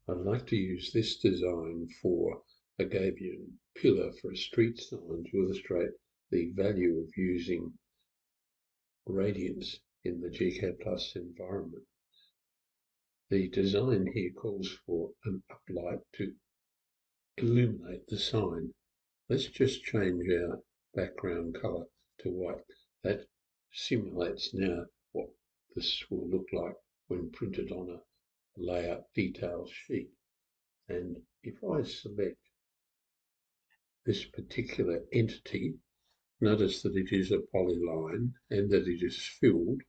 I'd like to use this design for a gabion pillar for a street sign to illustrate the value of using gradients in the gCADPlus environment. The design here calls for an uplight to illuminate the sign. Let's just change our background color to white. That simulates now what this will look like when printed on a layout details sheet. And if I select this particular entity, notice that it is a polyline and that it is filled,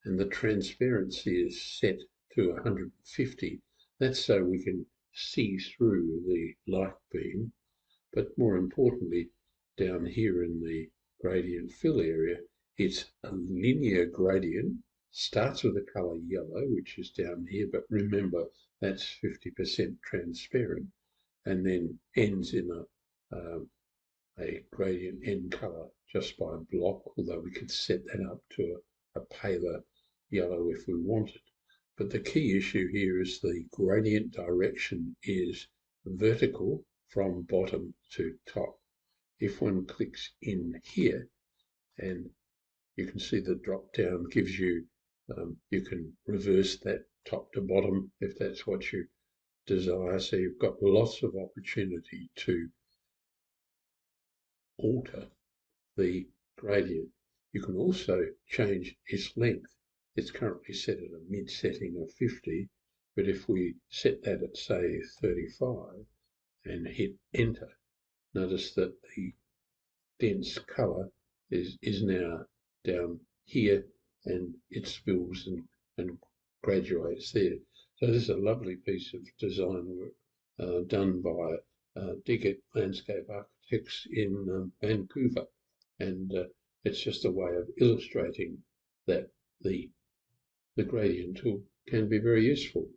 and the transparency is set to 150. That's so we can see through the light beam. But more importantly, down here in the gradient fill area, it's a linear gradient, starts with the color yellow, which is down here, but remember that's 50% transparent, and then ends in a gradient end color just by block, although we could set that up to a paler yellow if we wanted. But the key issue here is the gradient direction is vertical from bottom to top. If one clicks in here, and you can see the drop down gives you, you can reverse that top to bottom if that's what you desire. So you've got lots of opportunity to alter the gradient. You can also change its length. It's currently set at a mid setting of 50, but if we set that at say 35 and hit enter, notice that the dense color is now down here, and it spills and graduates there. So this is a lovely piece of design work done by Diggett Landscape Architects in Vancouver, and it's just a way of illustrating that the gradient tool can be very useful.